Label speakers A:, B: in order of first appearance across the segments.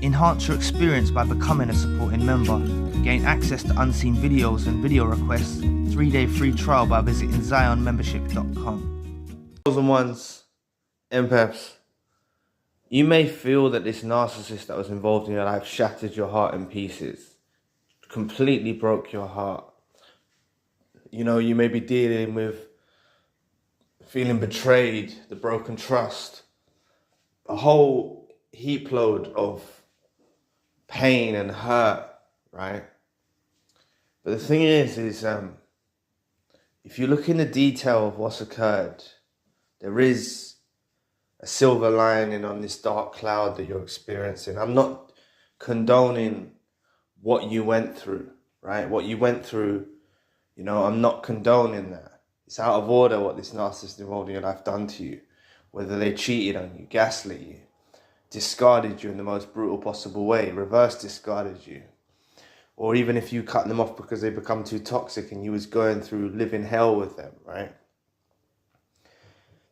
A: Enhance your experience by becoming a supporting member. Gain access to unseen videos and video requests. 3-day free trial by visiting zionmembership.com. Chosen ones, empaths, you may feel that this narcissist that was involved in your life shattered your heart in pieces, completely broke your heart. You know, you may be dealing with feeling betrayed, the broken trust, a whole heap load of pain and hurt, right? But the thing is if you look in the detail of what's occurred, there is a silver lining on this dark cloud that you're experiencing. I'm not condoning what you went through, right? What you went through, you know, I'm not condoning that. It's out of order what this narcissist involved in your life done to you. Whether they cheated on you, gaslit you, discarded you in the most brutal possible way, reverse discarded you. Or even if you cut them off because they become too toxic and you was going through living hell with them, right?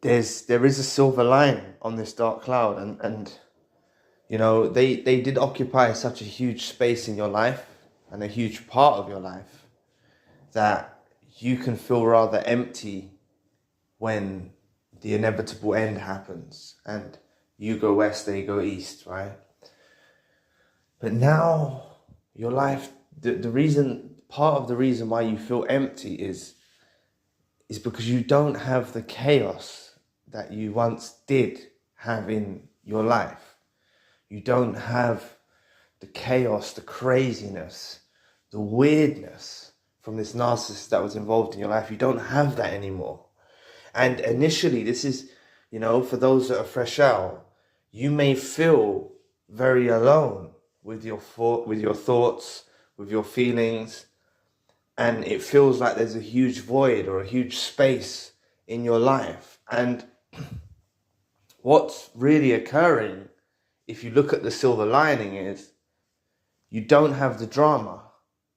A: There is a silver line on this dark cloud, and you know, they did occupy such a huge space in your life and a huge part of your life that you can feel rather empty when the inevitable end happens and you go west, they go east, right? But now your life, part of the reason why you feel empty is because you don't have the chaos that you once did have in your life. You don't have the chaos, the craziness, the weirdness from this narcissist that was involved in your life. You don't have that anymore. And initially, this is, you know, for those that are fresh out, you may feel very alone with your thoughts, with your feelings, and it feels like there's a huge void or a huge space in your life. And what's really occurring, if you look at the silver lining, is you don't have the drama,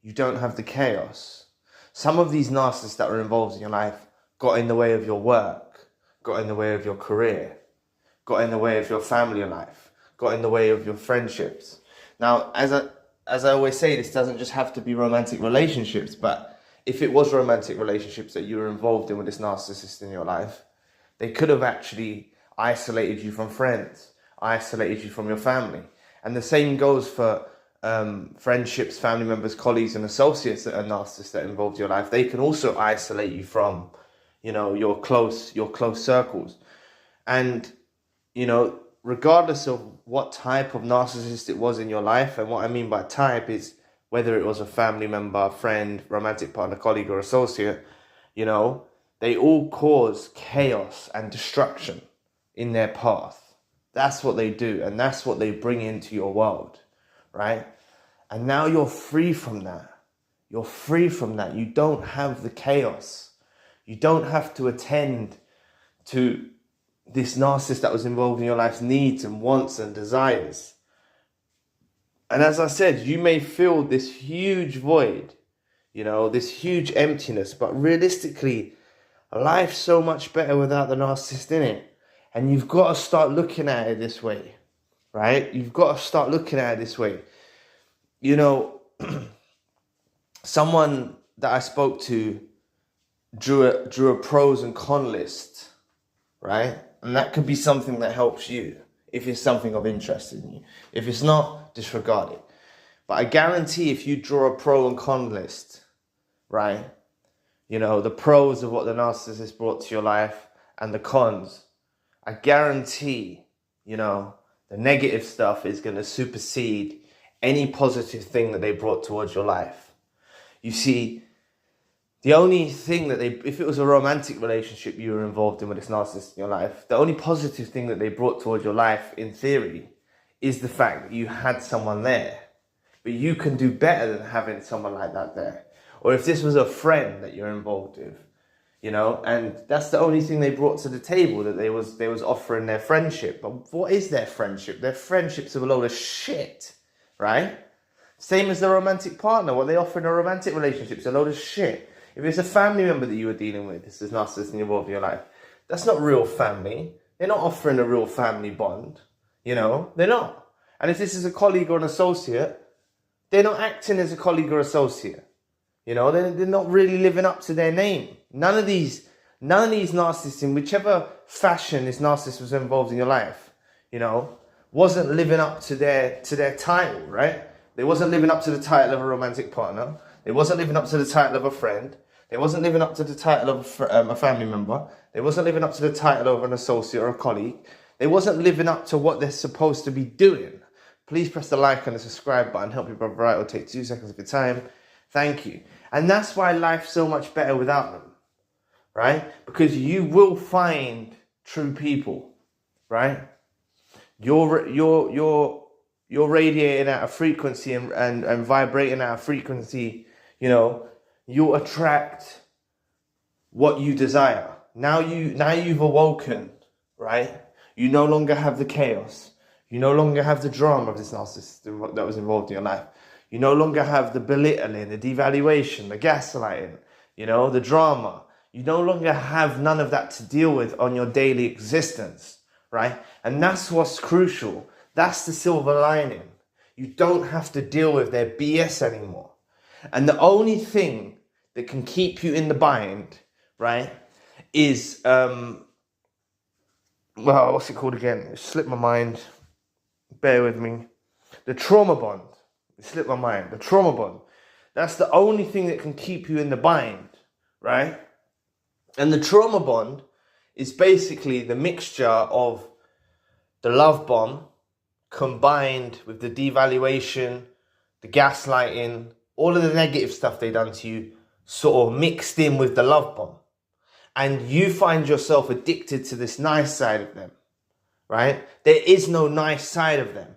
A: you don't have the chaos. Some of these narcissists that were involved in your life got in the way of your work, got in the way of your career, got in the way of your family life, got in the way of your friendships. Now, as I always say, this doesn't just have to be romantic relationships, but if it was romantic relationships that you were involved in with this narcissist in your life, they could have actually isolated you from friends, isolated you from your family. And the same goes for friendships, family members, colleagues, and associates that are narcissists that involved your life. They can also isolate you from, you know, your close circles. And, you know, regardless of what type of narcissist it was in your life, and what I mean by type is whether it was a family member, friend, romantic partner, colleague, or associate, you know, they all cause chaos and destruction in their path. That's what they do, and that's what they bring into your world, right? And now you're free from that. You're free from that. You don't have the chaos. You don't have to attend to this narcissist that was involved in your life's needs and wants and desires. And as I said, you may feel this huge void, you know, this huge emptiness, but realistically, life's so much better without the narcissist in it. And you've got to start looking at it this way, right? You've got to start looking at it this way. You know, someone that I spoke to drew a pros and con list, right? And that could be something that helps you if it's something of interest in you. If it's not, disregard it. But I guarantee if you draw a pro and con list, right? You know, the pros of what the narcissist brought to your life and the cons, I guarantee, you know, the negative stuff is going to supersede any positive thing that they brought towards your life. You see, the only thing that if it was a romantic relationship you were involved in with this narcissist in your life, the only positive thing that they brought towards your life, in theory, is the fact that you had someone there. But you can do better than having someone like that there. Or if this was a friend that you're involved with, you know, and that's the only thing they brought to the table, that they was offering their friendship. But what is their friendship? Their friendship's a load of shit, right? Same as the romantic partner. What they offer in a romantic relationship is a load of shit. If it's a family member that you were dealing with, this is narcissist involved in your life, that's not real family. They're not offering a real family bond, you know, they're not. And if this is a colleague or an associate, they're not acting as a colleague or associate. You know, they're not really living up to their name. None of these narcissists, in whichever fashion this narcissist was involved in your life, you know, wasn't living up to their title, right? They wasn't living up to the title of a romantic partner. They wasn't living up to the title of a friend. They wasn't living up to the title of a family member. They wasn't living up to the title of an associate or a colleague. They wasn't living up to what they're supposed to be doing. Please press the like and the subscribe button. Help your brother out. It'll take 2 seconds of your time. Thank you. And that's why life's so much better without them, right? Because you will find true people, right? You're radiating at a frequency and vibrating at a frequency, you know, you attract what you desire. Now you've awoken, right? You no longer have the chaos. You no longer have the drama of this narcissist that was involved in your life. You no longer have the belittling, the devaluation, the gaslighting, you know, the drama. You no longer have none of that to deal with on your daily existence, right? And that's what's crucial. That's the silver lining. You don't have to deal with their BS anymore. And the only thing that can keep you in the bind, right, is, well, what's it called again? It slipped my mind. Bear with me. The trauma bond. It slipped my mind. The trauma bond. That's the only thing that can keep you in the bind, right? And the trauma bond is basically the mixture of the love bomb combined with the devaluation, the gaslighting, all of the negative stuff they done to you, sort of mixed in with the love bomb. And you find yourself addicted to this nice side of them, right? There is no nice side of them.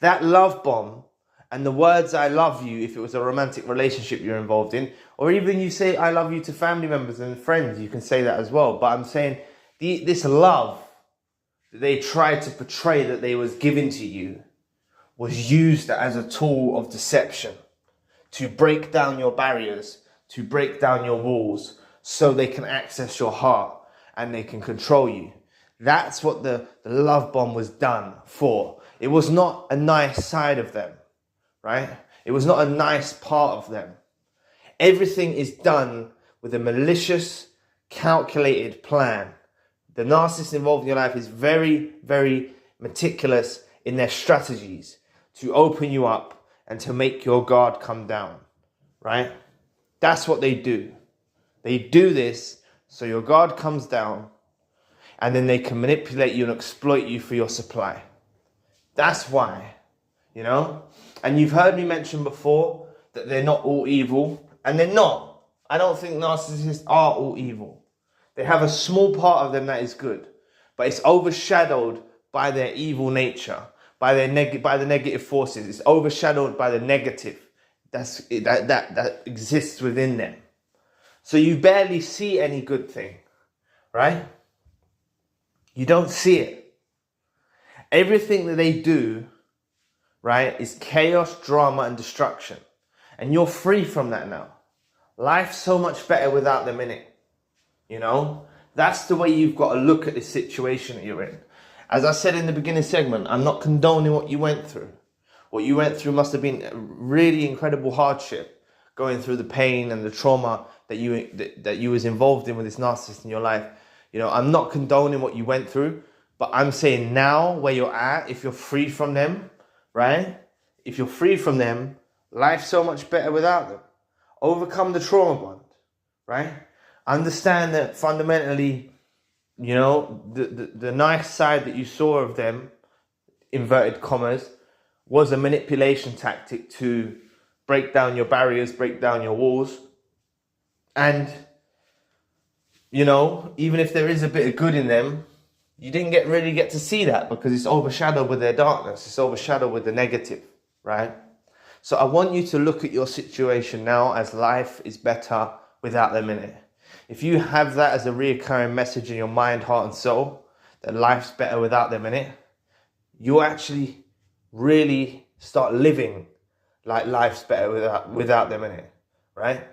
A: That love bomb and the words "I love you," if it was a romantic relationship you're involved in, or even you say "I love you" to family members and friends, you can say that as well. But I'm saying this love that they tried to portray that they was given to you was used as a tool of deception to break down your barriers, to break down your walls, so they can access your heart and they can control you. That's what the love bomb was done for. It was not a nice side of them, right? It was not a nice part of them. Everything is done with a malicious, calculated plan. The narcissist involved in your life is very, very meticulous in their strategies to open you up and to make your guard come down, right? That's what they do. They do this so your guard comes down and then they can manipulate you and exploit you for your supply. That's why, you know? And you've heard me mention before that they're not all evil, and they're not. I don't think narcissists are all evil. They have a small part of them that is good, but it's overshadowed by their evil nature, by the negative forces. It's overshadowed by the negative that exists within them. So you barely see any good thing, right? You don't see it. Everything that they do, right, is chaos, drama, and destruction. And you're free from that now. Life's so much better without them in it. You know? That's the way you've got to look at the situation that you're in. As I said in the beginning segment, I'm not condoning what you went through. What you went through must have been a really incredible hardship, going through the pain and the trauma that you was involved in with this narcissist in your life. You know, I'm not condoning what you went through, but I'm saying now where you're at, if you're free from them, right? If you're free from them, life's so much better without them. Overcome the trauma bond, right? Understand that fundamentally, you know, the nice side that you saw of them, inverted commas, was a manipulation tactic to break down your barriers, break down your walls. And, you know, even if there is a bit of good in them, you didn't really get to see that because it's overshadowed with their darkness. It's overshadowed with the negative, right? So I want you to look at your situation now as life is better without them in it. If you have that as a reoccurring message in your mind, heart and soul, that life's better without them in it, you'll actually really start living like life's better without them in it, right?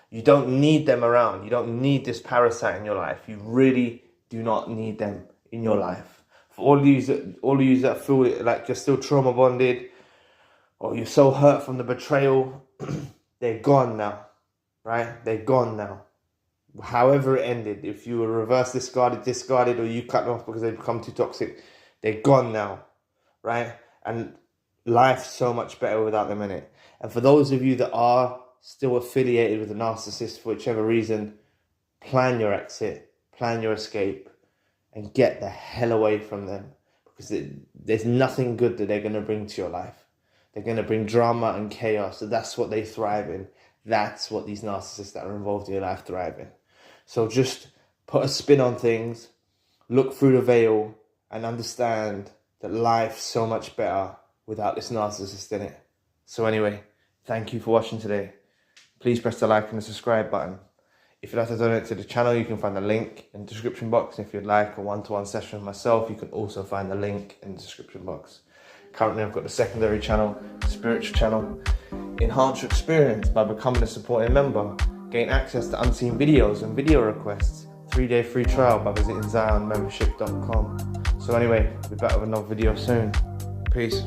A: You don't need them around. You don't need this parasite in your life. You really do not need them in your life For all of you that feel like you're still trauma bonded, or you're so hurt from the betrayal, they're gone now, right? They're gone now. However it ended, if you were reverse discarded, or you cut them off because they become too toxic, they're gone now, right? And life's so much better without them in it. And for those of you that are still affiliated with a narcissist for whichever reason, plan your exit, plan your escape, and get the hell away from them, because there's nothing good that they're going to bring to your life. They're going to bring drama and chaos. So that's what they thrive in. That's what these narcissists that are involved in your life thrive in. So just put a spin on things, look through the veil, and understand that life's so much better without this narcissist in it. So anyway, thank you for watching today. Please press the like and the subscribe button. If you'd like to donate to the channel, you can find the link in the description box. And if you'd like a one-to-one session with myself, you can also find the link in the description box. Currently, I've got the secondary channel, the spiritual channel. Enhance your experience by becoming a supporting member. Gain access to unseen videos and video requests. 3-day free trial by visiting zionmembership.com. So anyway, I'll be back with another video soon. Peace.